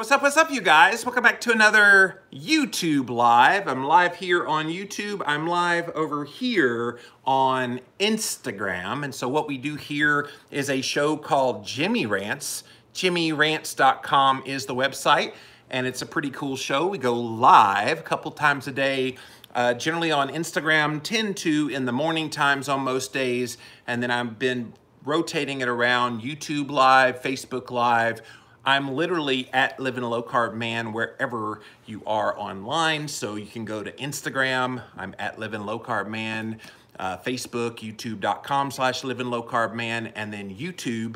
What's up, you guys? Welcome back to another YouTube Live. I'm live here on YouTube. I'm live over here on Instagram. And so what we do here is a show called Jimmy Rants. JimmyRants.com is the website, and it's a pretty cool show. We go live a couple times a day, generally on Instagram, 10 to in the morning times on most days. And then I've been rotating it around YouTube Live, Facebook Live. I'm literally at Living a Low Carb Man wherever you are online. So you can go to Instagram. I'm at Living Low Carb Man, Facebook, youtube.com/Living Low Carb Man, and then YouTube,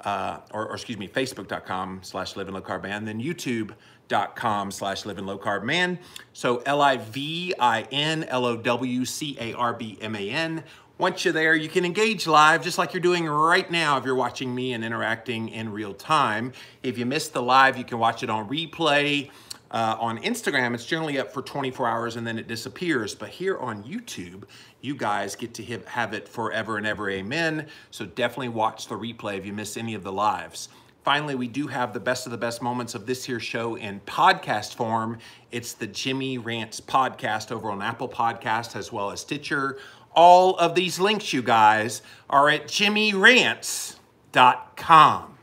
Facebook.com/Living Low Carb Man, and then youtube.com/Living Low Carb Man. So LIVINLOWCARBMAN. Once you're there, you can engage live just like you're doing right now if you're watching me and interacting in real time. If you missed the live, you can watch it on replay. On Instagram, it's generally up for 24 hours and then it disappears. But here on YouTube, you guys get to have it forever and ever, amen. So definitely watch the replay if you miss any of the lives. Finally, we do have the best of the best moments of this here show in podcast form. It's the Jimmy Rants podcast over on Apple Podcasts as well as Stitcher. All of these links, you guys, are at JimmyRants.com.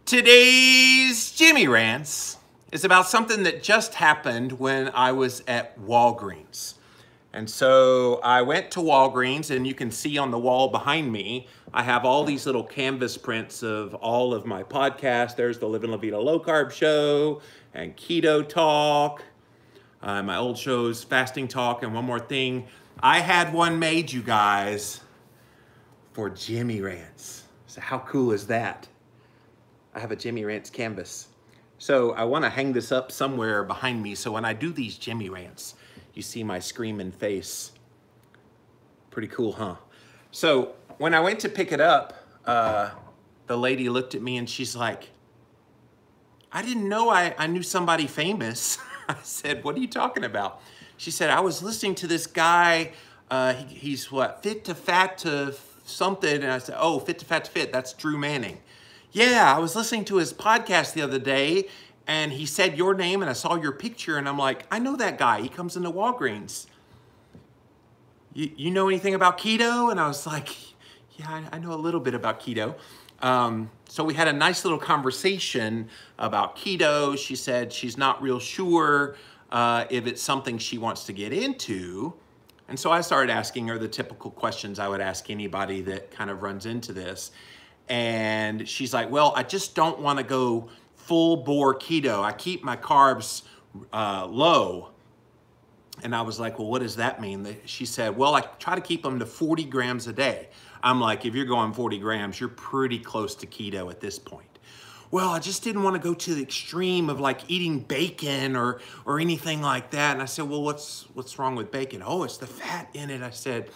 Today's Jimmy Rants is about something that just happened when I was at Walgreens. And so I went to Walgreens, and you can see on the wall behind me, I have all these little canvas prints of all of my podcasts. There's the Living La Vida Low Carb Show and Keto Talk. My old shows, Fasting Talk, and one more thing. I had one made, you guys, for Jimmy Rants. So how cool is that? I have a Jimmy Rants canvas. So I want to hang this up somewhere behind me so when I do these Jimmy Rants, you see my screaming face. Pretty cool, huh? So when I went to pick it up, the lady looked at me and she's like, I didn't know I knew somebody famous. I said, what are you talking about? She said, I was listening to this guy, he's what, Fit to Fat to something. And I said, oh, Fit to Fat to Fit, that's Drew Manning. Yeah, I was listening to his podcast the other day and he said your name and I saw your picture and I'm like, I know that guy, he comes into Walgreens. You know anything about keto? And I was like, yeah, I know a little bit about keto. So we had a nice little conversation about keto. She said she's not real sure if it's something she wants to get into. And so I started asking her the typical questions I would ask anybody that kind of runs into this. And she's like, well, I just don't want to go full bore keto. I keep my carbs low. And I was like, well, what does that mean? She said, well, I try to keep them to 40 grams a day. I'm like, if you're going 40 grams, you're pretty close to keto at this point. Well, I just didn't want to go to the extreme of like eating bacon or anything like that. And I said, well, what's wrong with bacon? Oh, it's the fat in it. I said,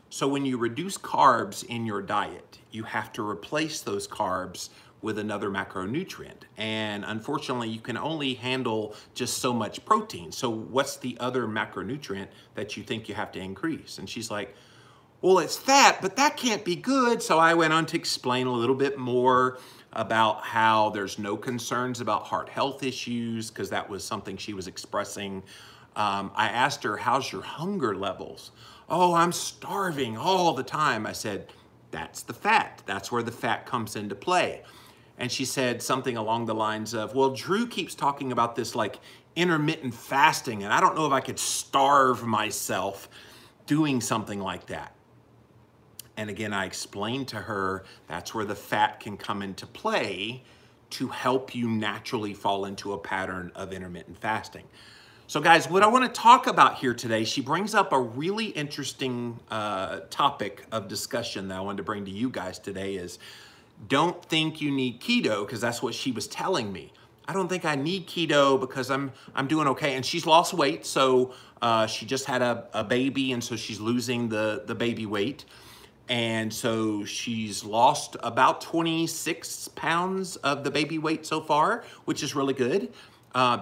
so when you reduce carbs in your diet, you have to replace those carbs with another macronutrient. And unfortunately, you can only handle just so much protein. So what's the other macronutrient that you think you have to increase? And she's like, well, it's fat, but that can't be good. So I went on to explain a little bit more about how there's no concerns about heart health issues, because that was something she was expressing. I asked her, how's your hunger levels? Oh, I'm starving all the time. I said, that's the fat. That's where the fat comes into play. And she said something along the lines of, well, Drew keeps talking about this like intermittent fasting, and I don't know if I could starve myself doing something like that. And again, I explained to her that's where the fat can come into play to help you naturally fall into a pattern of intermittent fasting. So guys, what I want to talk about here today, she brings up a really interesting topic of discussion that I wanted to bring to you guys today is, don't think you need keto, because that's what she was telling me. I don't think I need keto because I'm doing okay. And she's lost weight, so she just had a baby, and so she's losing the baby weight. And so she's lost about 26 pounds of the baby weight so far, which is really good.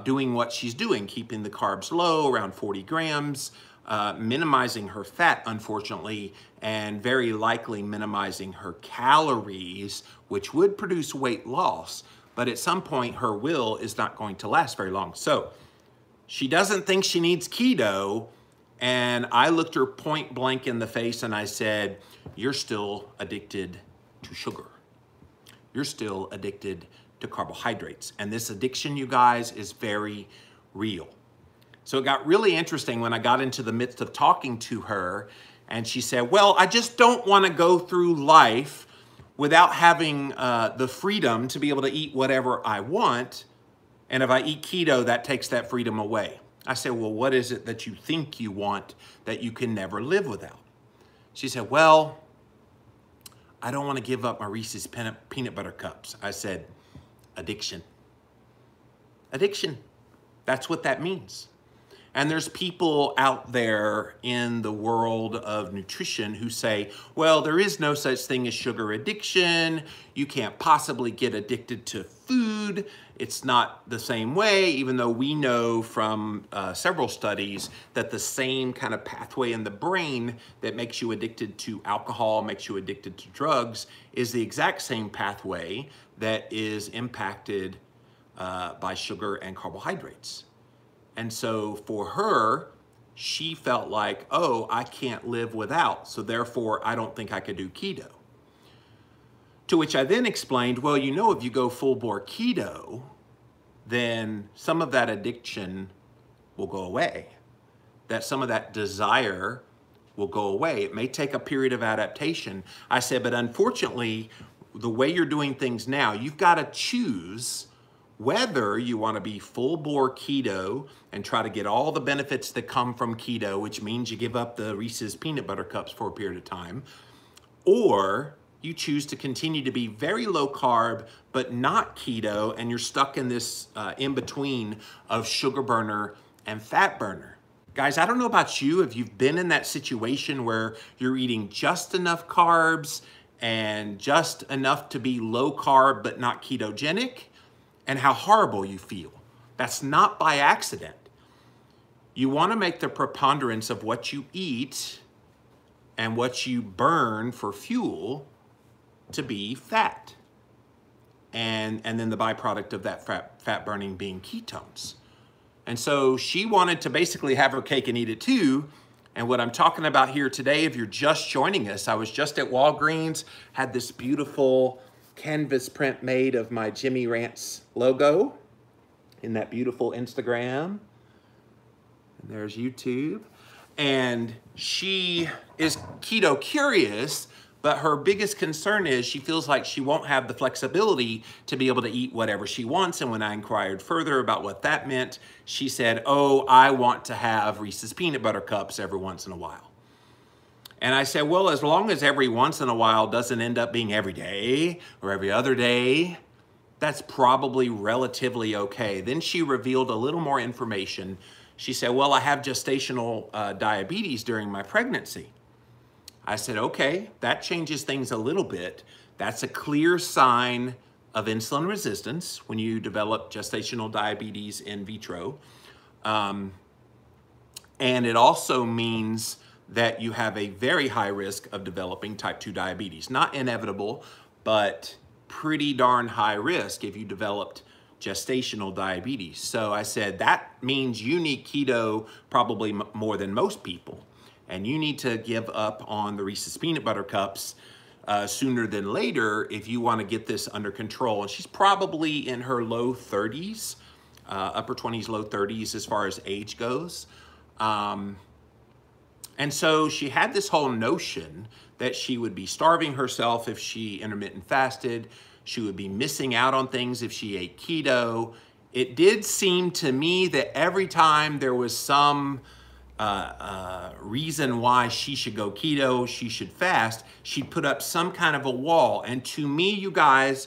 Doing what she's doing, keeping the carbs low, around 40 grams. minimizing her fat, unfortunately, and very likely minimizing her calories, which would produce weight loss. But at some point, her will is not going to last very long. So she doesn't think she needs keto. And I looked her point blank in the face and I said, you're still addicted to sugar. You're still addicted to carbohydrates. And this addiction, you guys, is very real. So it got really interesting when I got into the midst of talking to her and she said, well, I just don't want to go through life without having the freedom to be able to eat whatever I want. And if I eat keto, that takes that freedom away. I said, well, what is it that you think you want that you can never live without? She said, well, I don't want to give up my Reese's peanut butter cups. I said, addiction. Addiction. That's what that means. And there's people out there in the world of nutrition who say, well, there is no such thing as sugar addiction. You can't possibly get addicted to food. It's not the same way, even though we know from several studies that the same kind of pathway in the brain that makes you addicted to alcohol, makes you addicted to drugs, is the exact same pathway that is impacted by sugar and carbohydrates. And so for her, she felt like, oh, I can't live without, so therefore I don't think I could do keto. To which I then explained, well, you know, if you go full bore keto, then some of that addiction will go away, that some of that desire will go away. It may take a period of adaptation. I said, but unfortunately, the way you're doing things now, you've got to choose whether you want to be full bore keto and try to get all the benefits that come from keto, which means you give up the Reese's peanut butter cups for a period of time, or you choose to continue to be very low carb, but not keto, and you're stuck in this in-between of sugar burner and fat burner. Guys, I don't know about you, if you've been in that situation where you're eating just enough carbs and just enough to be low carb, but not ketogenic, and how horrible you feel. That's not by accident. You want to make the preponderance of what you eat and what you burn for fuel to be fat. And then the byproduct of that fat burning being ketones. And so she wanted to basically have her cake and eat it too. And what I'm talking about here today, if you're just joining us, I was just at Walgreens, had this beautiful canvas print made of my Jimmy Rants logo in that beautiful Instagram. And there's YouTube. And she is keto curious, but her biggest concern is she feels like she won't have the flexibility to be able to eat whatever she wants. And when I inquired further about what that meant, she said, oh, I want to have Reese's peanut butter cups every once in a while. And I said, well, as long as every once in a while doesn't end up being every day or every other day, that's probably relatively okay. Then she revealed a little more information. She said, well, I have gestational diabetes during my pregnancy. I said, okay, that changes things a little bit. That's a clear sign of insulin resistance when you develop gestational diabetes in vitro. And it also means that you have a very high risk of developing type 2 diabetes. Not inevitable, but pretty darn high risk if you developed gestational diabetes. So I said, that means you need keto probably more than most people. And you need to give up on the Reese's peanut butter cups sooner than later if you want to get this under control. And she's probably in her low 30s, upper 20s, low 30s as far as age goes. And so she had this whole notion that she would be starving herself if she intermittent fasted. She would be missing out on things if she ate keto. It did seem to me that every time there was some reason why she should go keto, she should fast, she'd put up some kind of a wall. And to me, you guys,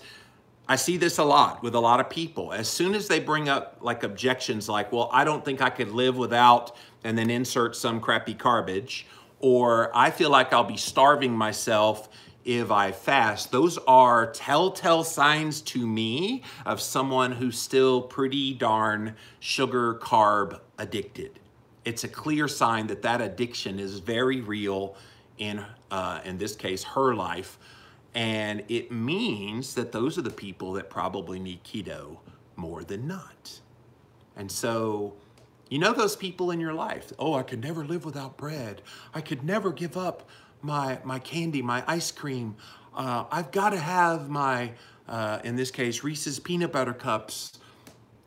I see this a lot with a lot of people. As soon as they bring up like objections like, well, I don't think I could live without, and then insert some crappy garbage, or I feel like I'll be starving myself if I fast, those are telltale signs to me of someone who's still pretty darn sugar carb addicted. it's a clear sign that that addiction is very real in this case, her life. And it means that those are the people that probably need keto more than not. And so, you know those people in your life. Oh, I could never live without bread. I could never give up my candy, my ice cream. I've got to have my, in this case, Reese's peanut butter cups.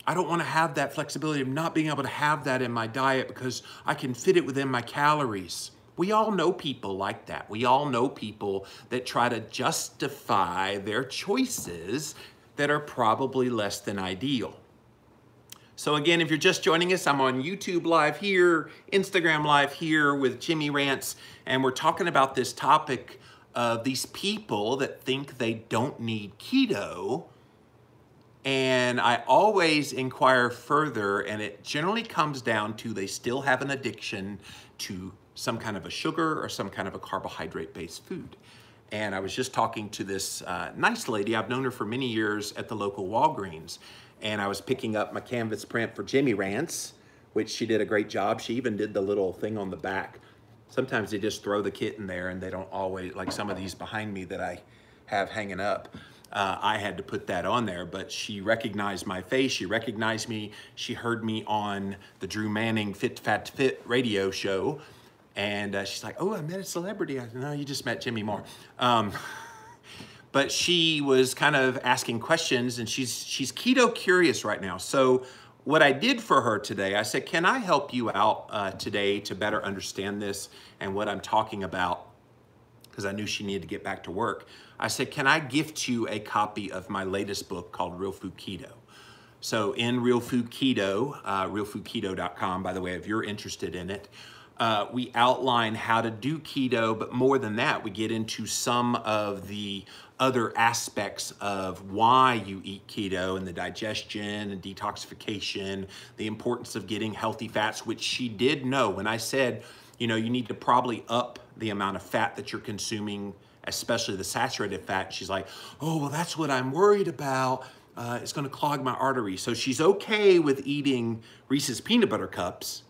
I don't want to have that flexibility of not being able to have that in my diet because I can fit it within my calories. We all know people like that. We all know people that try to justify their choices that are probably less than ideal. So again, if you're just joining us, I'm on YouTube Live here, Instagram Live here with Jimmy Rants, and we're talking about this topic of these people that think they don't need keto. And I always inquire further, and it generally comes down to they still have an addiction to some kind of a sugar or some kind of a carbohydrate-based food. And I was just talking to this nice lady. I've known her for many years at the local Walgreens. And I was picking up my canvas print for Jimmy Rants, which she did a great job. She even did the little thing on the back. Sometimes they just throw the kit in there and they don't always, like some of these behind me that I have hanging up. I had to put that on there, but she recognized my face. She recognized me. She heard me on the Drew Manning Fit Fat Fit radio show. And she's like, oh, I met a celebrity. I said, no, you just met Jimmy Moore. But she was kind of asking questions, and she's keto curious right now. So what I did for her today, I said, can I help you out today to better understand this and what I'm talking about? Because I knew she needed to get back to work. I said, can I gift you a copy of my latest book called Real Food Keto? So in Real Food Keto, realfoodketo.com, by the way, if you're interested in it, we outline how to do keto, but more than that, we get into some of the other aspects of why you eat keto and the digestion and detoxification, the importance of getting healthy fats, which she did know. When I said, you know, you need to probably up the amount of fat that you're consuming, especially the saturated fat, she's like, oh, well, that's what I'm worried about. It's gonna clog my arteries. So she's okay with eating Reese's peanut butter cups,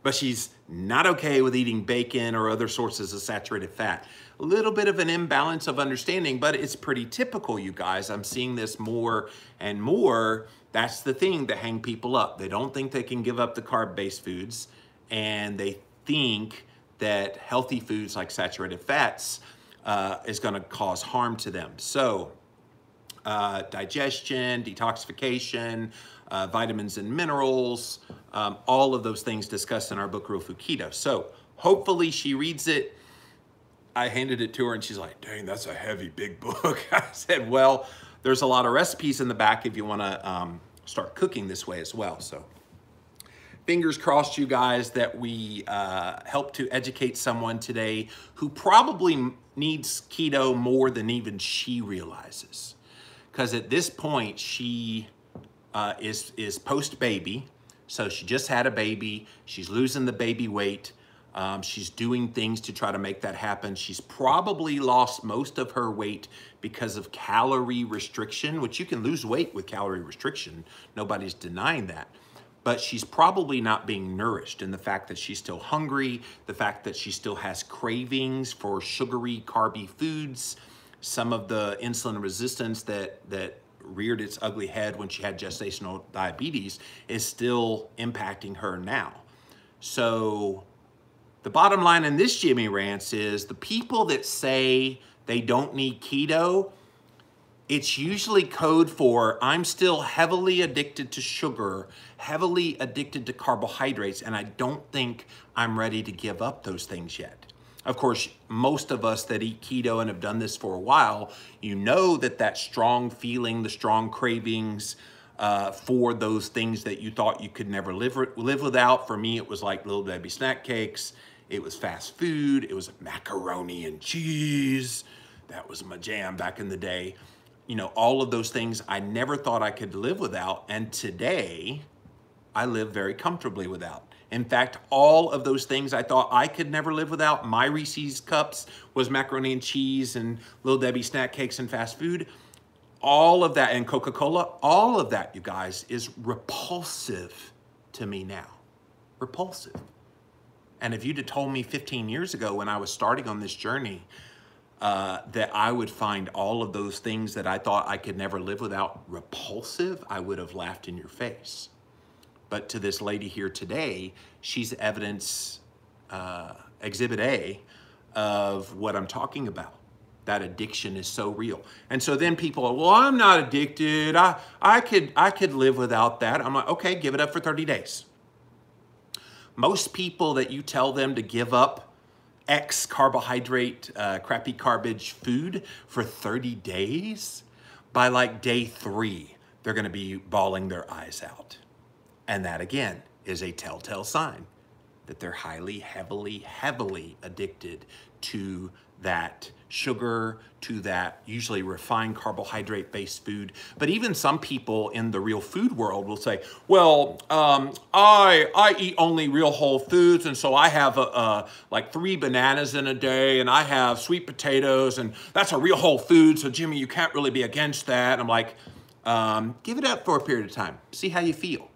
but she's not okay with eating bacon or other sources of saturated fat. A little bit of an imbalance of understanding, but it's pretty typical, you guys. I'm seeing this more and more. That's the thing that hang people up. They don't think they can give up the carb-based foods, and they think that healthy foods like saturated fats is gonna cause harm to them. So digestion, detoxification, vitamins and minerals, all of those things discussed in our book, Real Food Keto. So hopefully she reads it. I handed it to her and she's like, dang, that's a heavy, big book. I said, well, there's a lot of recipes in the back if you wanna start cooking this way as well. So fingers crossed, you guys, that we help to educate someone today who probably needs keto more than even she realizes. Because at this point, she is post-baby. So she just had a baby. She's losing the baby weight. She's doing things to try to make that happen. She's probably lost most of her weight because of calorie restriction, which you can lose weight with calorie restriction. Nobody's denying that. But she's probably not being nourished, in the fact that she's still hungry, the fact that she still has cravings for sugary, carby foods, some of the insulin resistance that reared its ugly head when she had gestational diabetes is still impacting her now. So the bottom line in this Jimmy Rants is the people that say they don't need keto, it's usually code for I'm still heavily addicted to sugar, heavily addicted to carbohydrates, and I don't think I'm ready to give up those things yet. Of course, most of us that eat keto and have done this for a while, you know that strong feeling, the strong cravings for those things that you thought you could never live without. For me, it was like Little Debbie snack cakes. It was fast food. It was macaroni and cheese. That was my jam back in the day. You know, all of those things I never thought I could live without. And today, I live very comfortably without. In fact, all of those things I thought I could never live without, my Reese's cups was macaroni and cheese and Little Debbie snack cakes and fast food, all of that, and Coca-Cola, all of that, you guys, is repulsive to me now. repulsive. And if you'd have told me 15 years ago when I was starting on this journey that I would find all of those things that I thought I could never live without repulsive, I would have laughed in your face. But to this lady here today, she's evidence, exhibit A, of what I'm talking about. That addiction is so real. And so then people are, well, I'm not addicted. I could live without that. I'm like, okay, give it up for 30 days. Most people that you tell them to give up X carbohydrate, crappy garbage food for 30 days, by like day 3, they're gonna be bawling their eyes out. And that again is a telltale sign that they're highly, heavily addicted to that sugar, to that usually refined carbohydrate-based food. But even some people in the real food world will say, well, I eat only real whole foods, and so I have like 3 bananas in a day, and I have sweet potatoes, and that's a real whole food, so Jimmy, you can't really be against that. And I'm like, give it up for a period of time. See how you feel.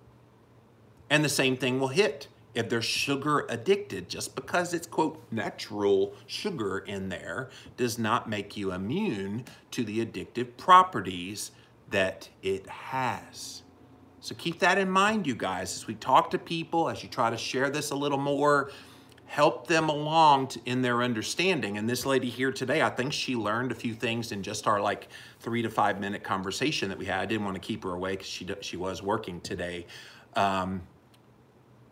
And the same thing will hit if they're sugar addicted. Just because it's, quote, natural sugar in there does not make you immune to the addictive properties that it has. So keep that in mind, you guys, as we talk to people, as you try to share this a little more, help them along in their understanding. And this lady here today, I think she learned a few things in just our like 3 to 5 minute conversation that we had. I didn't want to keep her away because she was working today.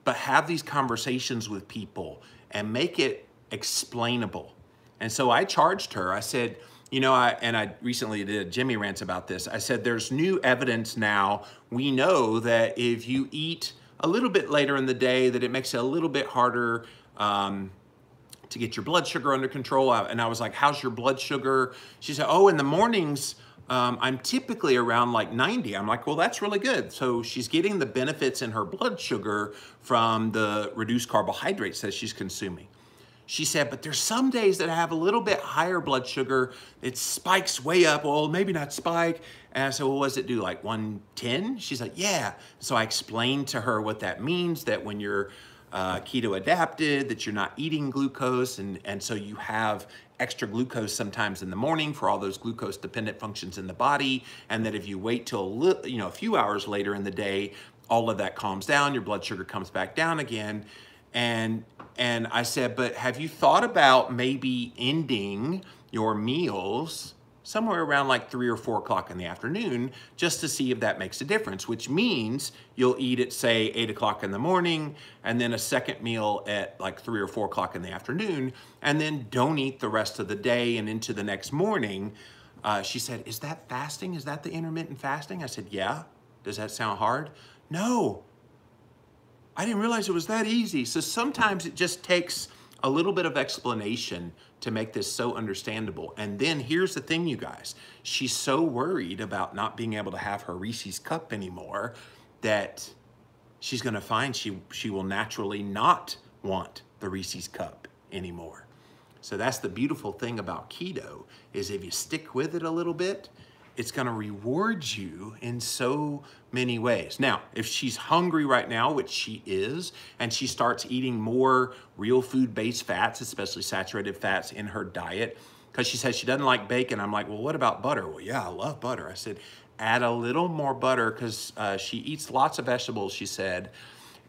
But have these conversations with people and make it explainable. And so I charged her. I said, you know, I recently did a Jimmy rants about this. I said, there's new evidence now. We know that if you eat a little bit later in the day, that it makes it a little bit harder to get your blood sugar under control. And I was like, how's your blood sugar? She said, oh, in the mornings, I'm typically around like 90. I'm like, well, that's really good. So she's getting the benefits in her blood sugar from the reduced carbohydrates that she's consuming. She said, but there's some days that I have a little bit higher blood sugar. It spikes way up. Well, maybe not spike. And I said, well, what does it do, like 110? She's like, yeah. So I explained to her what that means, that when you're keto adapted, that you're not eating glucose, and so you have extra glucose sometimes in the morning for all those glucose dependent functions in the body, and that if you wait till a few hours later in the day, all of that calms down, your blood sugar comes back down again. And I said, but have you thought about maybe ending your meals somewhere around like 3 or 4 o'clock in the afternoon, just to see if that makes a difference, which means you'll eat at, say, 8 o'clock in the morning, and then a second meal at like 3 or 4 o'clock in the afternoon, and then don't eat the rest of the day and into the next morning. She said, is that fasting? Is that the intermittent fasting? I said, yeah. Does that sound hard? No. I didn't realize it was that easy. So sometimes it just takes a little bit of explanation to make this so understandable. And then here's the thing, you guys. She's so worried about not being able to have her Reese's cup anymore that she's gonna find she will naturally not want the Reese's cup anymore. So that's the beautiful thing about keto, is if you stick with it a little bit, it's gonna reward you in so many ways. Now, if she's hungry right now, which she is, and she starts eating more real food-based fats, especially saturated fats in her diet, because she says she doesn't like bacon. I'm like, well, what about butter? Well, yeah, I love butter. I said, add a little more butter, because she eats lots of vegetables, she said.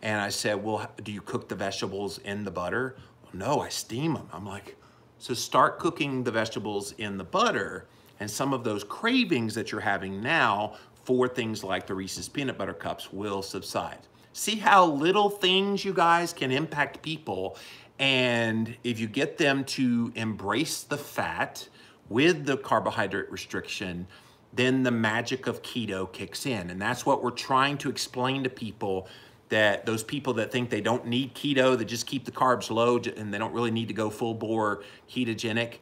And I said, well, do you cook the vegetables in the butter? Well, no, I steam them. I'm like, so start cooking the vegetables in the butter, and some of those cravings that you're having now for things like the Reese's peanut butter cups will subside. See how little things, you guys, can impact people. And if you get them to embrace the fat with the carbohydrate restriction, then the magic of keto kicks in. And that's what we're trying to explain to people, that those people that think they don't need keto, that just keep the carbs low and they don't really need to go full bore ketogenic,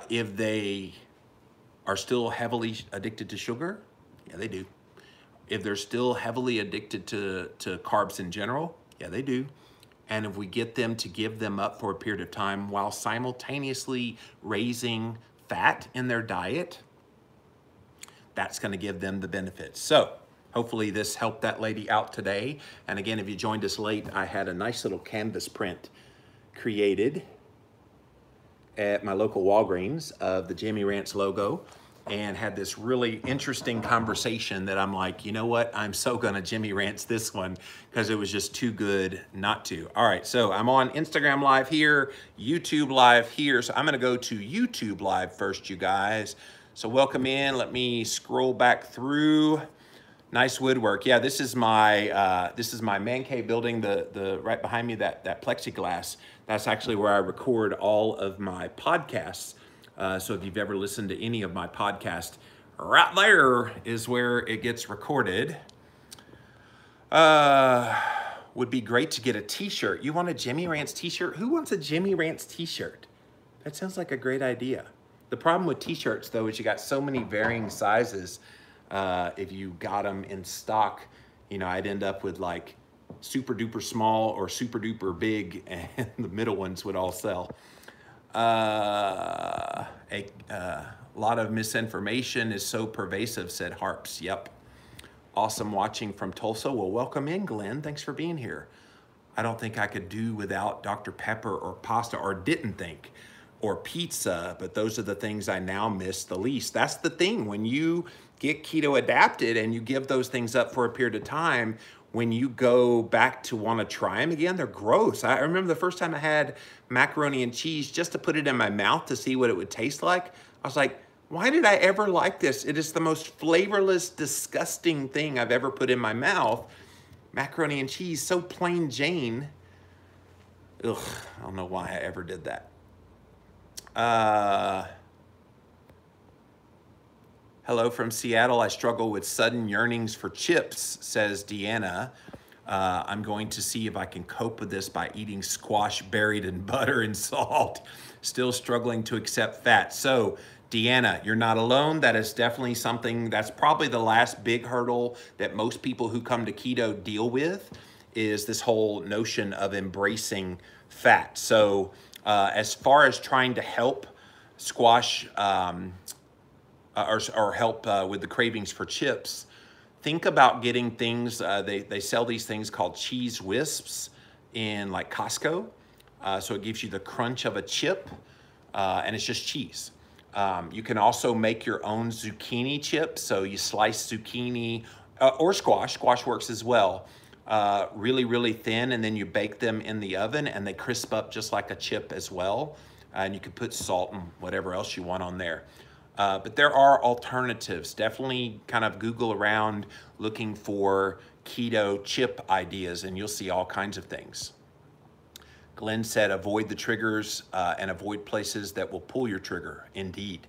if they are still heavily addicted to sugar, yeah, they do. If they're still heavily addicted to carbs in general, yeah, they do. And if we get them to give them up for a period of time while simultaneously raising fat in their diet, that's gonna give them the benefits. So Hopefully this helped that lady out today. And again, if you joined us late, I had a nice little canvas print created at my local Walgreens of the Jimmy Rants logo, and had this really interesting conversation that I'm like, you know what? I'm so gonna Jimmy Rants this one because it was just too good not to. All right, so I'm on Instagram Live here, YouTube Live here. So I'm gonna go to YouTube Live first, you guys. So welcome in, let me scroll back through. Nice woodwork. Yeah, this is my man cave building. The right behind me, that plexiglass. That's actually where I record all of my podcasts. So if you've ever listened to any of my podcasts, right there is where it gets recorded. Would be great to get a T-shirt. You want a Jimmy Rants T-shirt? Who wants a Jimmy Rants T-shirt? That sounds like a great idea. The problem with T-shirts though is you got so many varying sizes. If you got them in stock, you know, I'd end up with like super duper small or super duper big, and the middle ones would all sell. A lot of misinformation is so pervasive, said Harps. Yep. Awesome watching from Tulsa. Well, welcome in, Glenn. Thanks for being here. I don't think I could do without Dr. Pepper or pasta, or didn't think, or pizza, but those are the things I now miss the least. That's the thing, when you get keto adapted and you give those things up for a period of time, when you go back to want to try them again, they're gross. I remember the first time I had macaroni and cheese, just to put it in my mouth to see what it would taste like, I was like, why did I ever like this? It is the most flavorless, disgusting thing I've ever put in my mouth. Macaroni and cheese, so plain Jane. Ugh, I don't know why I ever did that. Hello from Seattle. I struggle with sudden yearnings for chips, says Deanna. I'm going to see if I can cope with this by eating squash buried in butter and salt. Still struggling to accept fat. So, Deanna, you're not alone. That is definitely something, that's probably the last big hurdle that most people who come to keto deal with, is this whole notion of embracing fat. So, as far as trying to help squash or help with the cravings for chips, think about getting things, they sell these things called cheese wisps in like Costco. So it gives you the crunch of a chip, and it's just cheese. You can also make your own zucchini chips. So you slice zucchini or squash works as well. Really, really thin, and then you bake them in the oven and they crisp up just like a chip as well. And you can put salt and whatever else you want on there. But there are alternatives. Definitely kind of Google around looking for keto chip ideas and you'll see all kinds of things. Glenn said, avoid the triggers and avoid places that will pull your trigger. Indeed.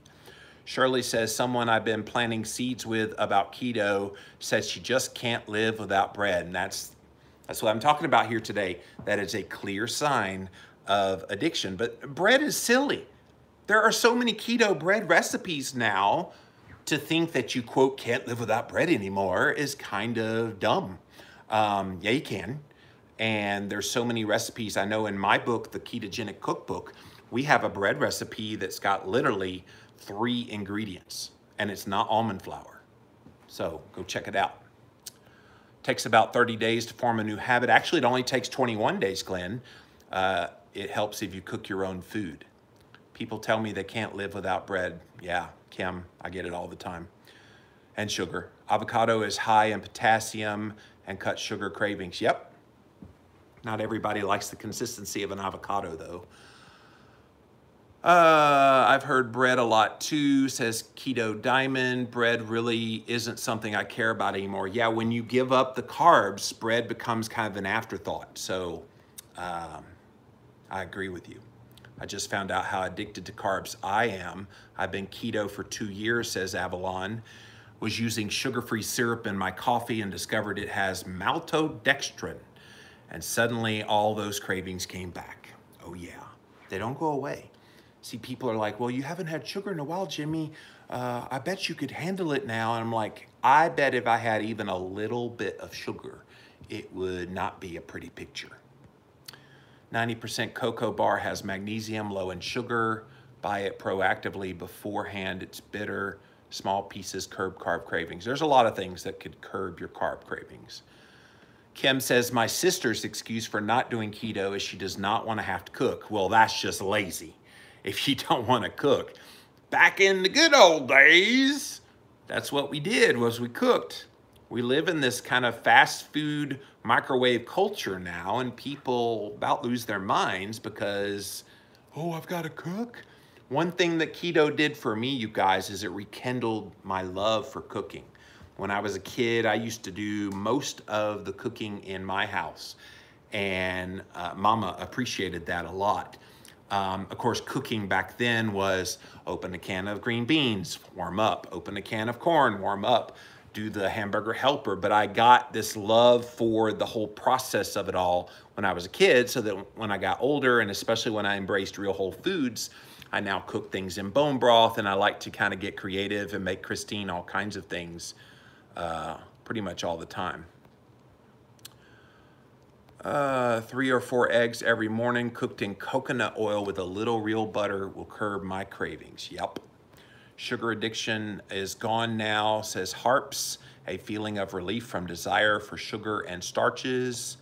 Shirley says, someone I've been planting seeds with about keto says she just can't live without bread. And that's what I'm talking about here today. That is a clear sign of addiction. But bread is silly. There are so many keto bread recipes now. To think that you, quote, can't live without bread anymore is kind of dumb. Yeah, you can. And there's so many recipes. I know in my book, the Ketogenic Cookbook, we have a bread recipe that's got literally 3 ingredients, and it's not almond flour. So go check it out. Takes about 30 days to form a new habit. Actually, it only takes 21 days, Glenn. It helps if you cook your own food. People tell me they can't live without bread. Yeah, Kim, I get it all the time. And sugar. Avocado is high in potassium and cuts sugar cravings. Yep. Not everybody likes the consistency of an avocado, though. I've heard bread a lot too, says Keto Diamond. Bread really isn't something I care about anymore. Yeah, when you give up the carbs, bread becomes kind of an afterthought. So I agree with you. I just found out how addicted to carbs I am. I've been keto for 2 years, says Avalon. Was using sugar-free syrup in my coffee and discovered it has maltodextrin. And suddenly all those cravings came back. Oh yeah, they don't go away. See, people are like, well, you haven't had sugar in a while, Jimmy. I bet you could handle it now. And I'm like, I bet if I had even a little bit of sugar, it would not be a pretty picture. 90% cocoa bar has magnesium, low in sugar. Buy it proactively beforehand. It's bitter. Small pieces curb carb cravings. There's a lot of things that could curb your carb cravings. Kim says, my sister's excuse for not doing keto is she does not want to have to cook. Well, that's just lazy if you don't want to cook. Back in the good old days, that's what we did, was we cooked. We live in this kind of fast food microwave culture now, and people about lose their minds because, oh, I've got to cook. One thing that keto did for me, you guys, is it rekindled my love for cooking. When I was a kid, I used to do most of the cooking in my house, and Mama appreciated that a lot. Of course, cooking back then was open a can of green beans, warm up, open a can of corn, warm up, do the hamburger helper. But I got this love for the whole process of it all when I was a kid, so that when I got older, and especially when I embraced real whole foods, I now cook things in bone broth, and I like to kind of get creative and make Christine all kinds of things pretty much all the time. 3 or 4 eggs every morning cooked in coconut oil with a little real butter will curb my cravings. Yep. Sugar addiction is gone now, says Harps. A feeling of relief from desire for sugar and starches.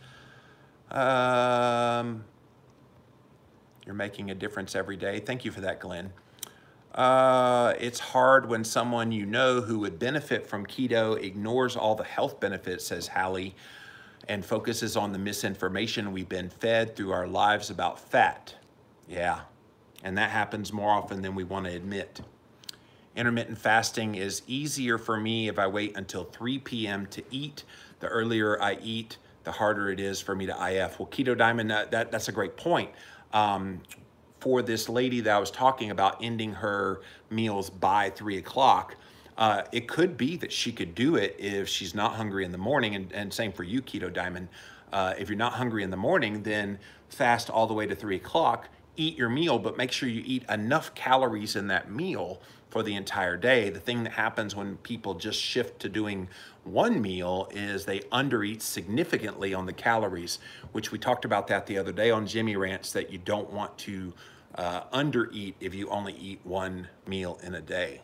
You're making a difference every day. Thank you for that, Glenn. It's hard when someone you know who would benefit from keto ignores all the health benefits, says Hallie, and focuses on the misinformation we've been fed through our lives about fat. Yeah, and that happens more often than we want to admit. Intermittent fasting is easier for me if I wait until 3 p.m. to eat. The earlier I eat, the harder it is for me to IF. Well, Keto Diamond, that's a great point. For this lady that I was talking about ending her meals by 3 o'clock, it could be that she could do it if she's not hungry in the morning, and same for you, Keto Diamond. If you're not hungry in the morning, then fast all the way to 3 o'clock, eat your meal, but make sure you eat enough calories in that meal for the entire day. The thing that happens when people just shift to doing one meal is they undereat significantly on the calories, which we talked about that the other day on Jimmy Rants, that you don't want to undereat if you only eat one meal in a day.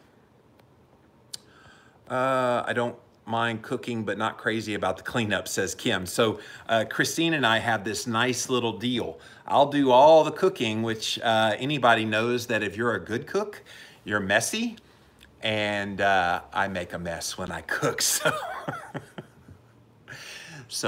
I don't mind cooking, but not crazy about the cleanup, says Kim. So Christine and I have this nice little deal. I'll do all the cooking, which anybody knows that if you're a good cook, you're messy, and I make a mess when I cook. So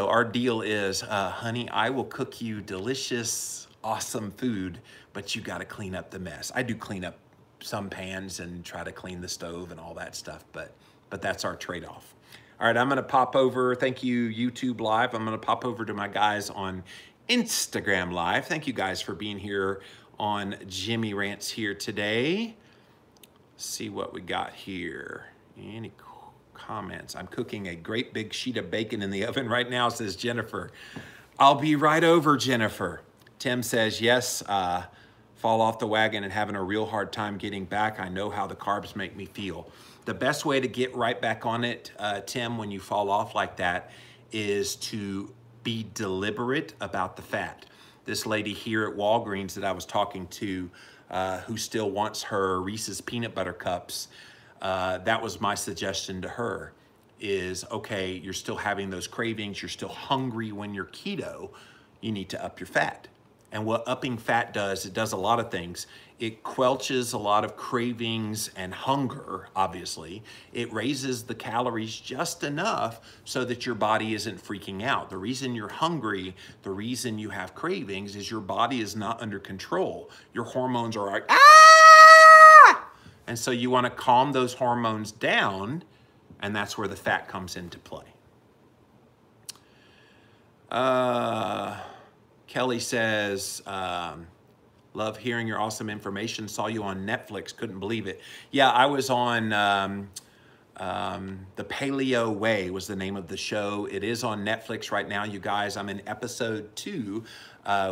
our deal is, honey, I will cook you delicious, awesome food, but you got to clean up the mess. I do clean up some pans and try to clean the stove and all that stuff, but that's our trade-off. All right, I'm gonna pop over. Thank you, YouTube Live. I'm gonna pop over to my guys on Instagram Live. Thank you guys for being here on Jimmy Rants here today. Let's see what we got here. Any comments? I'm cooking a great big sheet of bacon in the oven right now, says Jennifer. I'll be right over, Jennifer. Tim says, yes, fall off the wagon and having a real hard time getting back. I know how the carbs make me feel. The best way to get right back on it, Tim, when you fall off like that, is to be deliberate about the fat. This lady here at Walgreens that I was talking to, who still wants her Reese's peanut butter cups, that was my suggestion to her, is, okay, you're still having those cravings, you're still hungry when you're keto, you need to up your fat. And what upping fat does, it does a lot of things. It quelches a lot of cravings and hunger, obviously. It raises the calories just enough so that your body isn't freaking out. The reason you're hungry, the reason you have cravings, is your body is not under control. Your hormones are like, ah! And so you want to calm those hormones down, and that's where the fat comes into play. Kelly says, love hearing your awesome information. Saw you on Netflix, couldn't believe it. Yeah, I was on The Paleo Way was the name of the show. It is on Netflix right now, you guys. I'm in episode 2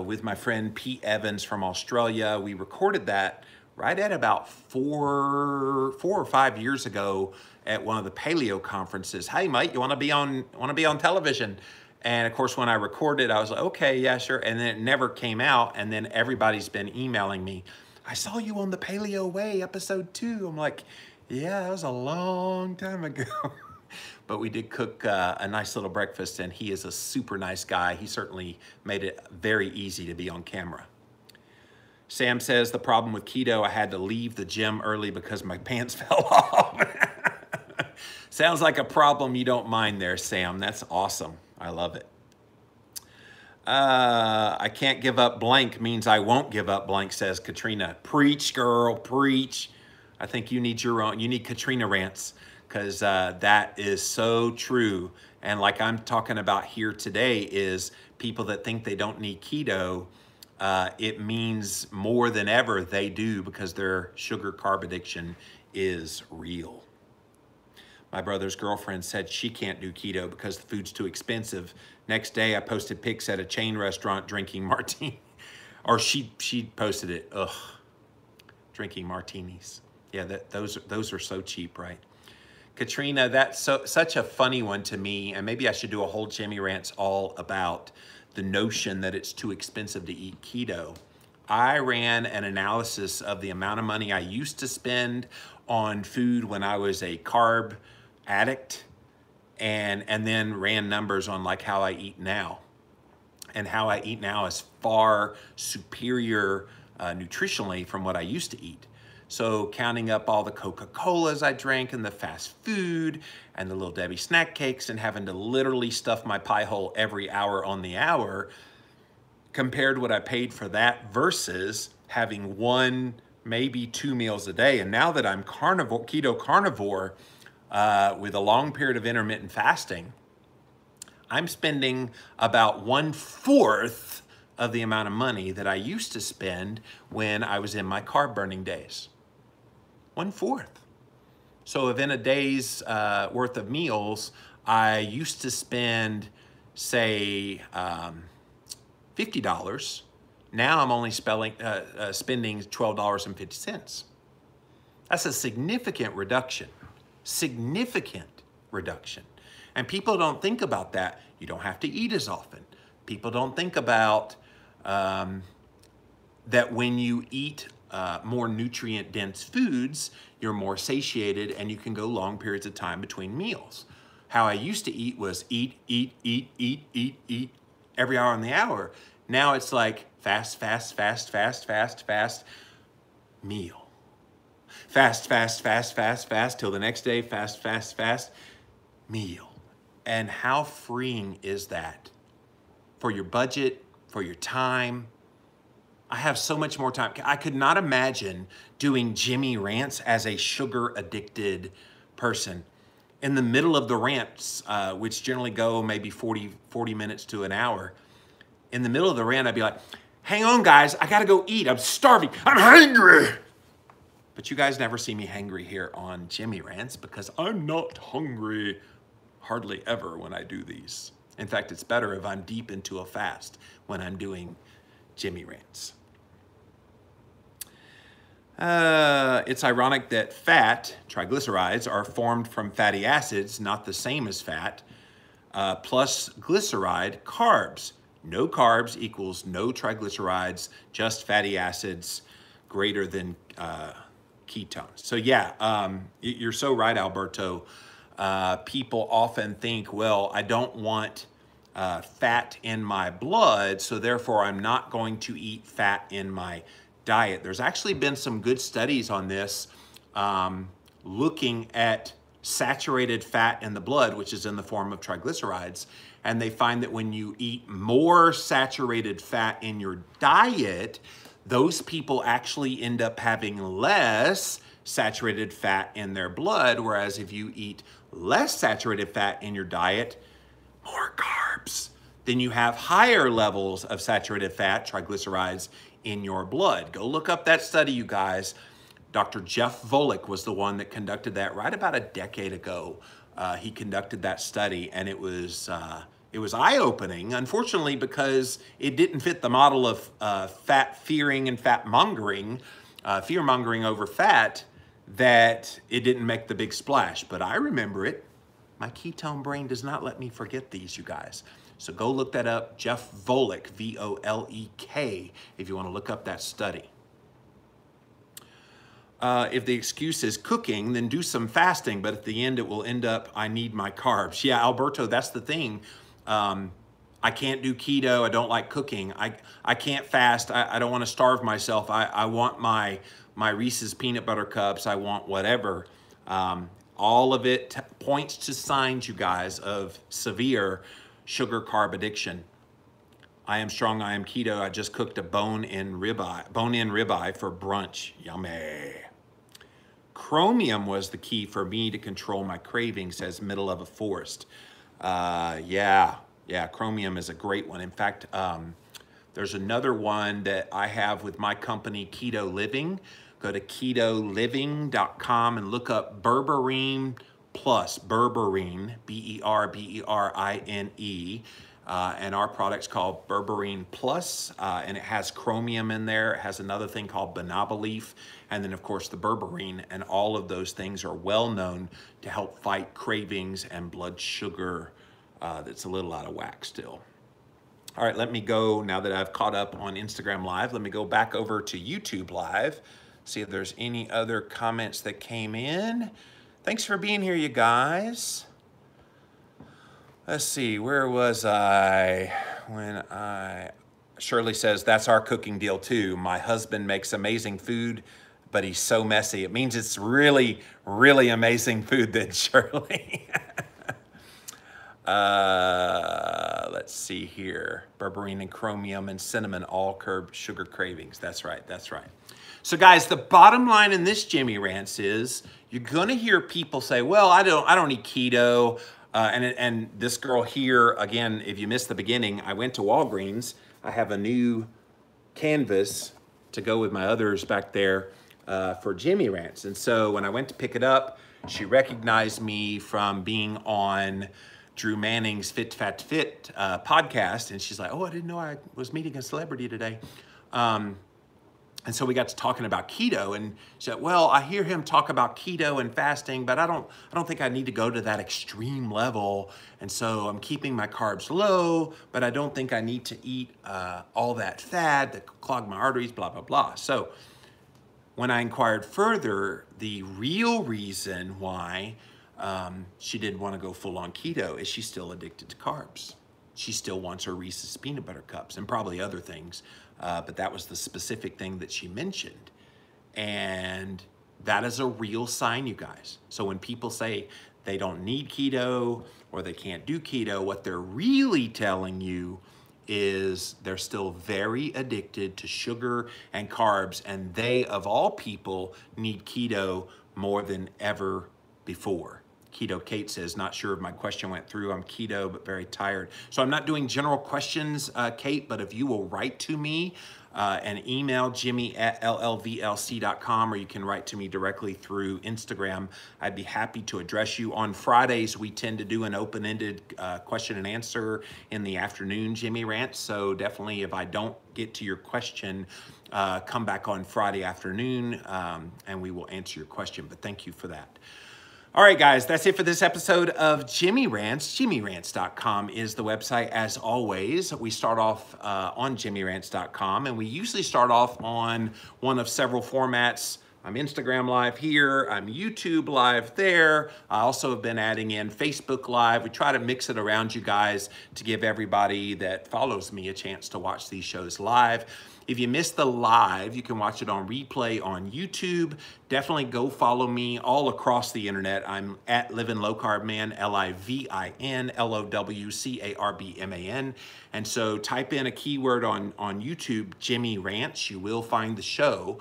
with my friend Pete Evans from Australia. We recorded that right at about four or 5 years ago at one of the paleo conferences. Hey, mate, you want to be on television? And of course, when I recorded, I was like, okay, yeah, sure. And then it never came out. And then everybody's been emailing me. I saw you on The Paleo Way, episode 2. I'm like, Yeah, that was a long time ago. But we did cook a nice little breakfast, and he is a super nice guy. He certainly made it very easy to be on camera. Sam says, the problem with keto, I had to leave the gym early because my pants fell off. Sounds like a problem you don't mind there, Sam. That's awesome. I love it. I can't give up blank means I won't give up blank, says Katrina. Preach, girl, preach. I think you need your own, you need Katrina rants, because that is so true. And like I'm talking about here today is people that think they don't need keto, it means more than ever they do, because their sugar carb addiction is real. My brother's girlfriend said she can't do keto because the food's too expensive. Next day, I posted pics at a chain restaurant drinking martini. Or she posted it, ugh, drinking martinis. Yeah, those are so cheap, right? Katrina, that's such a funny one to me, and maybe I should do a whole Jimmy Rants all about the notion that it's too expensive to eat keto. I ran an analysis of the amount of money I used to spend on food when I was a carb addict, and then ran numbers on like how I eat now. And how I eat now is far superior nutritionally from what I used to eat. So counting up all the Coca-Colas I drank and the fast food and the Little Debbie snack cakes and having to literally stuff my pie hole every hour on the hour, compared what I paid for that versus having one, maybe 2 meals a day. And now that I'm carnivore, keto carnivore, with a long period of intermittent fasting, I'm spending about 1/4 of the amount of money that I used to spend when I was in my carb burning days. 1/4. So if in a day's worth of meals, I used to spend, say, $50. Now I'm only spending $12.50. That's a significant reduction. Significant reduction. And people don't think about that. You don't have to eat as often. People don't think about that when you eat more nutrient-dense foods, you're more satiated and you can go long periods of time between meals. How I used to eat was eat every hour on the hour. Now it's like fast, meal. Fast till the next day, fast, meal. And how freeing is that for your budget, for your time? I have so much more time. I could not imagine doing Jimmy Rants as a sugar addicted person. In the middle of the rants, which generally go maybe 40 minutes to an hour, in the middle of the rant, I'd be like, hang on guys, I gotta go eat, I'm starving, I'm hungry. But you guys never see me hangry here on Jimmy Rants because I'm not hungry hardly ever when I do these. In fact, it's better if I'm deep into a fast when I'm doing Jimmy Rants. It's ironic that fat, triglycerides, are formed from fatty acids, not the same as fat, plus glyceride, carbs. No carbs equals no triglycerides, just fatty acids greater than ketones. So yeah, you're so right, Alberto. People often think, well, I don't want fat in my blood, so therefore I'm not going to eat fat in my diet. There's actually been some good studies on this, looking at saturated fat in the blood, which is in the form of triglycerides, and they find that when you eat more saturated fat in your diet, those people actually end up having less saturated fat in their blood, whereas if you eat less saturated fat in your diet, more carbs, then you have higher levels of saturated fat, triglycerides, in your blood. Go look up that study, you guys. Dr. Jeff Volek was the one that conducted that right about a decade ago. He conducted that study, and it was eye-opening, unfortunately, because it didn't fit the model of fat fearing and fat mongering, fear mongering over fat, that it didn't make the big splash. But I remember it. My ketone brain does not let me forget these, you guys. So go look that up, Jeff Volek, V-O-L-E-K, if you want to look up that study. if the excuse is cooking, then do some fasting, but at the end it will end up, I need my carbs. Yeah, Alberto, that's the thing. I can't do keto, I don't like cooking. I can't fast, I don't wanna starve myself. I want my Reese's peanut butter cups, I want whatever. All of it points to signs, you guys, of severe sugar carb addiction. I am strong, I am keto. I just cooked a bone-in ribeye for brunch. Yummy. Chromium was the key for me to control my cravings, says Middle of a Forest. Yeah, chromium is a great one. In fact, there's another one that I have with my company, Keto Living. Go to ketoliving.com and look up Berberine Plus, Berberine, B-E-R-B-E-R-I-N-E. And our product's called Berberine Plus, and it has chromium in there. It has another thing called banaba leaf, and then of course the berberine, and all of those things are well known to help fight cravings and blood sugar that's a little out of whack still. All right, let me go, now that I've caught up on Instagram Live, let me go back over to YouTube Live, see if there's any other comments that came in. Thanks for being here, you guys. Let's see, where was I Shirley says, that's our cooking deal too. My husband makes amazing food, but he's so messy. It means it's really, really amazing food then, Shirley. Let's see here. Berberine and chromium and cinnamon all curb sugar cravings. That's right, that's right. So guys, the bottom line in this Jimmy Rants is, you're gonna hear people say, well, I don't eat keto. And this girl here, again, if you missed the beginning, I went to Walgreens. I have a new canvas to go with my others back there for Jimmy Rants. And so when I went to pick it up, she recognized me from being on Drew Manning's Fit Fat Fit podcast. And she's like, oh, I didn't know I was meeting a celebrity today. And so we got to talking about keto, and she said, well, I hear him talk about keto and fasting, but I don't think I need to go to that extreme level. And so I'm keeping my carbs low, but I don't think I need to eat all that fat that clog my arteries, blah, blah, blah. So when I inquired further, the real reason why she didn't want to go full on keto is she's still addicted to carbs. She still wants her Reese's peanut butter cups and probably other things. But that was the specific thing that she mentioned. And that is a real sign, you guys. So when people say they don't need keto or they can't do keto, what they're really telling you is they're still very addicted to sugar and carbs, and they, of all people, need keto more than ever before. Keto Kate says, not sure if my question went through. I'm keto, but very tired. So I'm not doing general questions, Kate, but if you will write to me and email jimmy@llvlc.com, or you can write to me directly through Instagram, I'd be happy to address you. On Fridays, we tend to do an open-ended question and answer in the afternoon, Jimmy Rant. So definitely, if I don't get to your question, come back on Friday afternoon and we will answer your question. But thank you for that. All right, guys, that's it for this episode of Jimmy Rants. JimmyRants.com is the website, as always. We start off on JimmyRants.com, and we usually start off on one of several formats. I'm Instagram Live here. I'm YouTube Live there. I also have been adding in Facebook Live. We try to mix it around, you guys, to give everybody that follows me a chance to watch these shows live. If you missed the live, you can watch it on replay on YouTube. Definitely go follow me all across the internet. I'm at Living Low Carb Man, LIVIN LOWCARBMAN. And so type in a keyword on YouTube, Jimmy Rants. You will find the show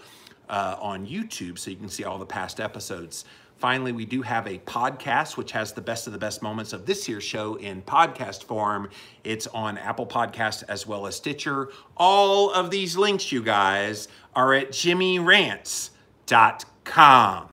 on YouTube, so you can see all the past episodes. Finally, we do have a podcast, which has the best of the best moments of this year's show in podcast form. It's on Apple Podcasts as well as Stitcher. All of these links, you guys, are at jimmyrants.com.